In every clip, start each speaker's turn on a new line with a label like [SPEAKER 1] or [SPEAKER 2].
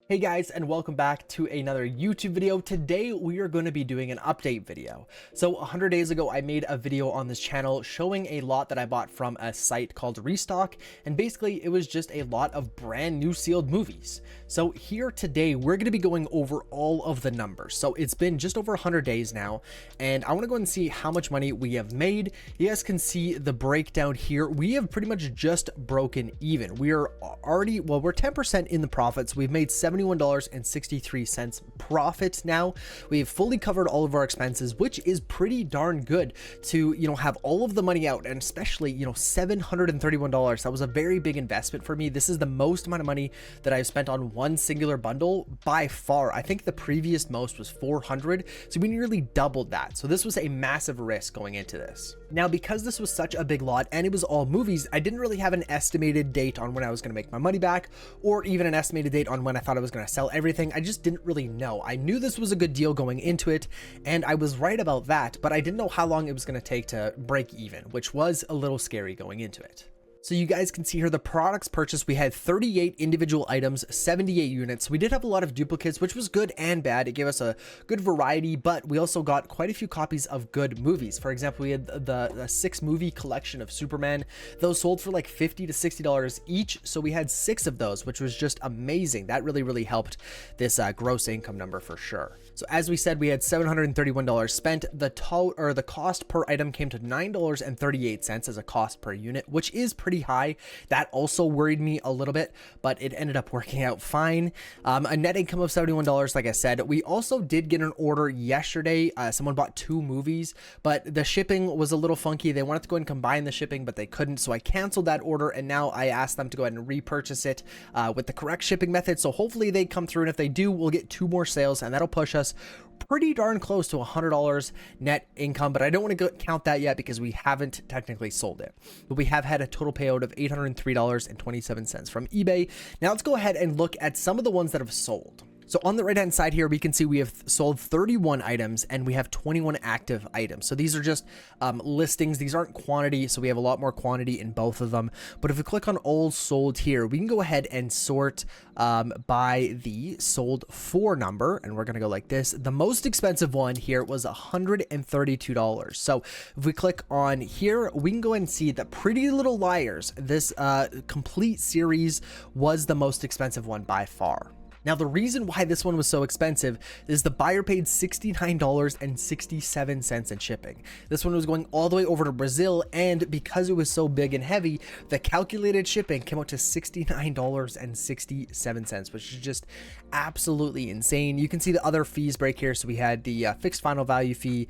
[SPEAKER 1] Hey guys, and welcome back to another YouTube video. Today we are going to be doing an update video. So 100 days ago I made a video on this channel showing a lot that I bought from a site called Restock, and basically it was just a lot of brand new sealed movies. So here today we're going to be going over all of the numbers. So it's been just over 100 days now, and I want to go and see how much money we have made. You guys can see the breakdown here. We have pretty much just broken even. We are already, well, we're 10% in the profits. We've made $71.63 profit now. We've fully covered all of our expenses, which is pretty darn good to, have all of the money out, and especially, $731. That was a very big investment for me. This is the most amount of money that I've spent on one singular bundle by far. I think the previous most was 400, so we nearly doubled that. So this was a massive risk going into this. Now, because this was such a big lot and it was all movies, I didn't really have an estimated date on when I was going to make my money back, or even an estimated date on when I thought I was going to sell everything. I just didn't really know. I knew this was a good deal going into it, and I was right about that, but I didn't know how long it was going to take to break even, which was a little scary going into it. So you guys can see here the products purchased. We had 38 individual items, 78 units. We did have a lot of duplicates, which was good and bad. It gave us a good variety, but we also got quite a few copies of good movies. For example, we had the 6 movie collection of Superman. Those sold for like $50 to $60 each. So we had 6 of those, which was just amazing. That really helped this gross income number for sure. So as we said, we had $731 spent. The cost per item came to $9.38 as a cost per unit, which is pretty high. That also worried me a little bit, but it ended up working out fine. A net income of $71, like I said. We also did get an order yesterday. Someone bought 2 movies, but the shipping was a little funky. They wanted to go and combine the shipping, but they couldn't, so I canceled that order, and now I asked them to go ahead and repurchase it with the correct shipping method. So hopefully they come through, and if they do, we'll get 2 more sales, and that'll push us pretty darn close to $100 net income, but I don't want to count that yet because we haven't technically sold it. But we have had a total payout of $803.27 from eBay. Now let's go ahead and look at some of the ones that have sold. So on the right hand side here, we can see we have sold 31 items and we have 21 active items. So these are just listings. These aren't quantity. So we have a lot more quantity in both of them. But if we click on all sold here, we can go ahead and sort by the sold for number. And we're going to go like this. The most expensive one here was $132. So if we click on here, we can go ahead and see that Pretty Little Liars, this complete series, was the most expensive one by far. Now, the reason why this one was so expensive is the buyer paid $69.67 in shipping. This one was going all the way over to Brazil, and because it was so big and heavy, the calculated shipping came out to $69.67, which is just absolutely insane. You can see the other fees break here. So we had the fixed final value fee,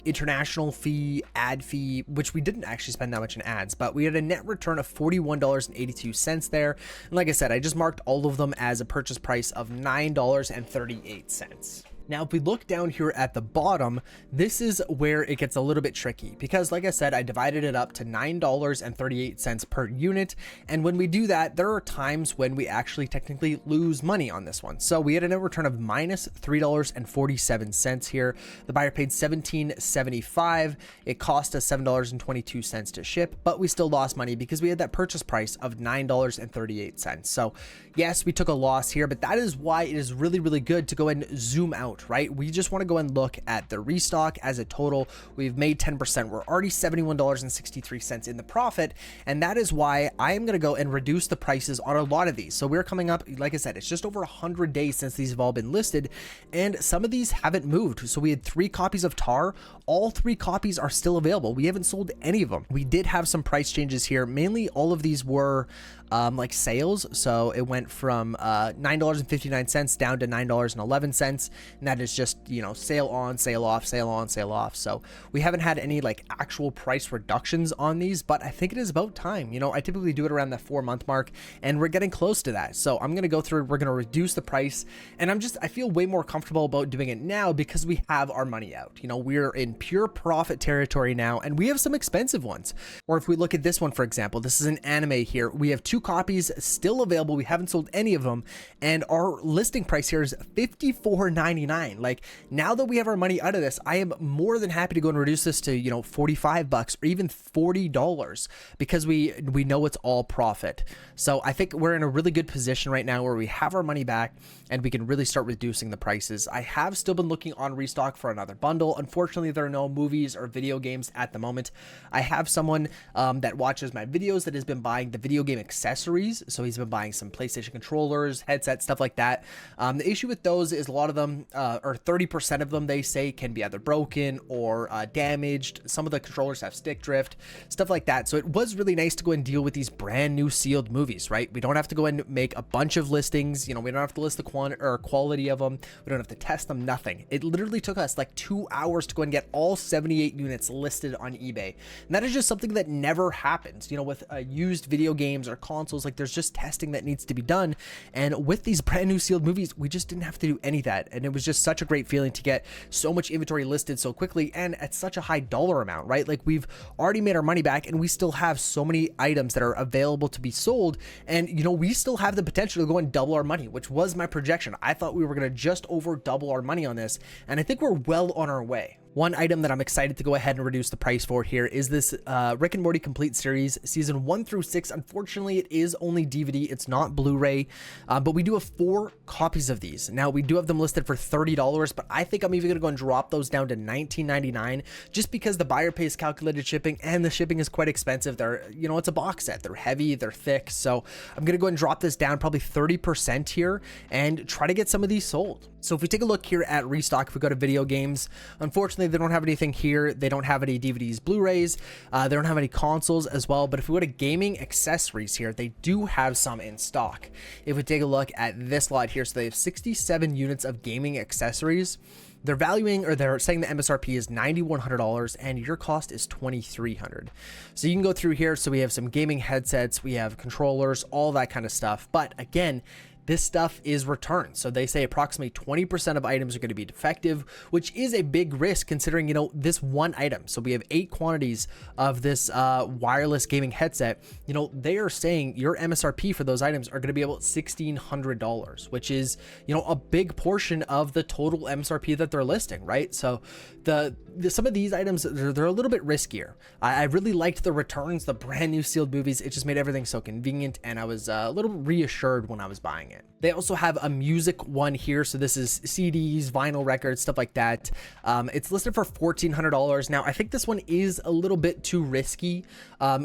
[SPEAKER 1] international fee, ad fee, which we didn't actually spend that much in ads, but we had a net return of $41.82 there. And like I said, I just marked all of them as a purchase price of $9.38. Now, if we look down here at the bottom, this is where it gets a little bit tricky because, like I said, I divided it up to $9.38 per unit. And when we do that, there are times when we actually technically lose money on this one. So we had a net return of minus $3.47 here. The buyer paid $17.75. It cost us $7.22 to ship, but we still lost money because we had that purchase price of $9.38. So yes, we took a loss here, but that is why it is really good to go and zoom out. Right? We just want to go and look at the restock as a total. We've made 10%. We're already $71.63 in the profit. And that is why I am going to go and reduce the prices on a lot of these. So we're coming up, like I said, it's just over 100 days since these have all been listed, and some of these haven't moved. So we had 3 copies of Tar. All 3 copies are still available. We haven't sold any of them. We did have some price changes here. Mainly all of these were like sales. So it went from $9.59 down to $9.11. And that is just, sale on, sale off, sale on, sale off. So we haven't had any like actual price reductions on these, but I think it is about time. I typically do it around the 4-month mark, and we're getting close to that. So I'm going to go through, we're going to reduce the price, and I feel way more comfortable about doing it now because we have our money out. We're in pure profit territory now, and we have some expensive ones. Or if we look at this one, for example, this is an anime here. We have 2 2 copies still available. We haven't sold any of them, and our listing price here is $54.99. Like, now that we have our money out of this, I am more than happy to go and reduce this to, you know, $45 or even $40, because we know it's all profit. So I think we're in a really good position right now where we have our money back and we can really start reducing the prices. I have still been looking on Restock for another bundle. Unfortunately, there are no movies or video games at the moment. I have someone that watches my videos that has been buying the video game accessories. So he's been buying some PlayStation controllers, headsets, stuff like that. The issue with those is a lot of them, or 30% of them, they say can be either broken or damaged. Some of the controllers have stick drift, stuff like that. So it was really nice to go and deal with these brand new sealed movies, right? We don't have to go and make a bunch of listings. You know, we don't have to list the quality of them. We don't have to test them, nothing. It literally took us like 2 hours to go and get all 78 units listed on eBay. And that is just something that never happens, you know, with used video games or consoles. Like, there's just testing that needs to be done. And with these brand new sealed movies, we just didn't have to do any of that. And it was just such a great feeling to get so much inventory listed so quickly and at such a high dollar amount, right? Like, we've already made our money back and we still have so many items that are available to be sold. And, you know, we still have the potential to go and double our money, which was my projection. I thought we were going to just over double our money on this. And I think we're well on our way. One item that I'm excited to go ahead and reduce the price for here is this Rick and Morty Complete Series, season 1 through 6. Unfortunately, it is only DVD. It's not Blu-ray, but we do have 4 copies of these. Now, we do have them listed for $30, but I think I'm even going to go and drop those down to $19.99 just because the buyer pays calculated shipping and the shipping is quite expensive. They're, you know, it's a box set. They're heavy, they're thick. So I'm going to go and drop this down probably 30% here and try to get some of these sold. So if we take a look here at Restock, if we go to video games, unfortunately, they don't have anything here. They don't have any DVDs, Blu-rays. They don't have any consoles as well. But if we go to gaming accessories here, they do have some in stock. If we take a look at this lot here, so they have 67 units of gaming accessories. They're valuing, or they're saying the MSRP is $9,100 and your cost is $2,300. So you can go through here. So we have some gaming headsets, we have controllers, all that kind of stuff. But again, this stuff is returned. So they say approximately 20% of items are going to be defective, which is a big risk considering, you know, this one item. So we have 8 quantities of this wireless gaming headset. You know, they are saying your MSRP for those items are going to be about $1,600, which is, you know, a big portion of the total MSRP that they're listing, right? So some of these items, they're a little bit riskier. I really liked the returns, the brand new sealed movies. It just made everything so convenient, and I was a little reassured when I was buying it. They also have a music one here. So this is CDs, vinyl records, stuff like that. It's listed for $1,400. Now, I think this one is a little bit too risky.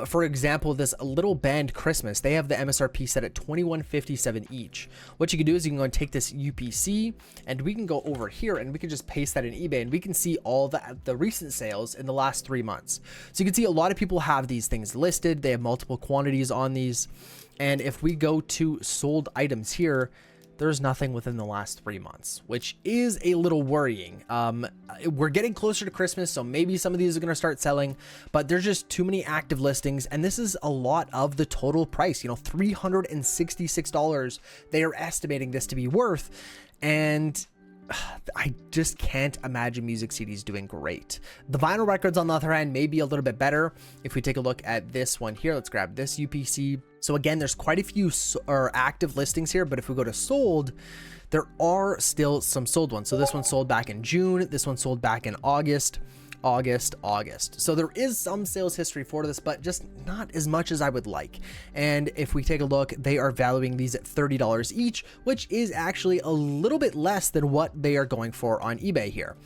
[SPEAKER 1] For example, this Little Band Christmas, they have the MSRP set at $21.57 each. What you can do is you can go and take this UPC and we can go over here and we can just paste that in eBay and we can see all the recent sales in the last 3 months. So you can see a lot of people have these things listed. They have multiple quantities on these. And if we go to sold items here, there's nothing within the last 3 months, which is a little worrying. We're getting closer to Christmas, so maybe some of these are going to start selling, but there's just too many active listings. And this is a lot of the total price, you know, $366 they are estimating this to be worth. And I just can't imagine music CDs doing great. The vinyl records, on the other hand, may be a little bit better. If we take a look at this one here, let's grab this UPC. So again, there's quite a few active listings here, but if we go to sold, there are still some sold ones. So this one sold back in June. This one sold back in August. So there is some sales history for this, but just not as much as I would like. And if we take a look, they are valuing these at $30 each, which is actually a little bit less than what they are going for on eBay here.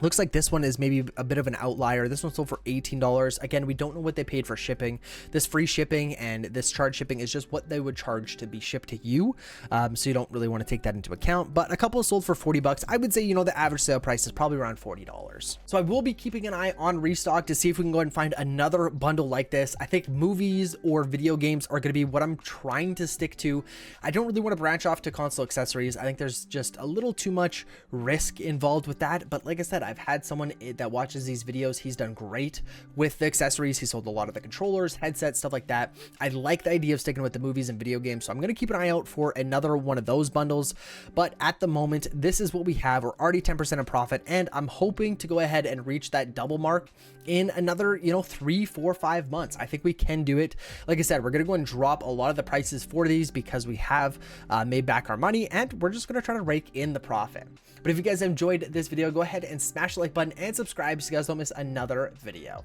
[SPEAKER 1] Looks like this one is maybe a bit of an outlier. This one sold for $18. Again, we don't know what they paid for shipping. This free shipping and this charge shipping is just what they would charge to be shipped to you. So you don't really want to take that into account. But a couple sold for $40. I would say, you know, the average sale price is probably around $40. So I will be keeping an eye on Restock to see if we can go ahead and find another bundle like this. I think movies or video games are going to be what I'm trying to stick to. I don't really want to branch off to console accessories. I think there's just a little too much risk involved with that. But like I said, I've had someone that watches these videos. He's done great with the accessories. He sold a lot of the controllers, headsets, stuff like that. I like the idea of sticking with the movies and video games, so I'm going to keep an eye out for another one of those bundles. But at the moment, this is what we have. We're already 10% in profit, and I'm hoping to go ahead and reach that double mark in another, 3, 4, 5 months. I think we can do it. Like I said, we're going to go and drop a lot of the prices for these because we have made back our money, and we're just going to try to rake in the profit. But if you guys enjoyed this video, go ahead and smash the like button and subscribe so you guys don't miss another video.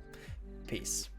[SPEAKER 1] Peace.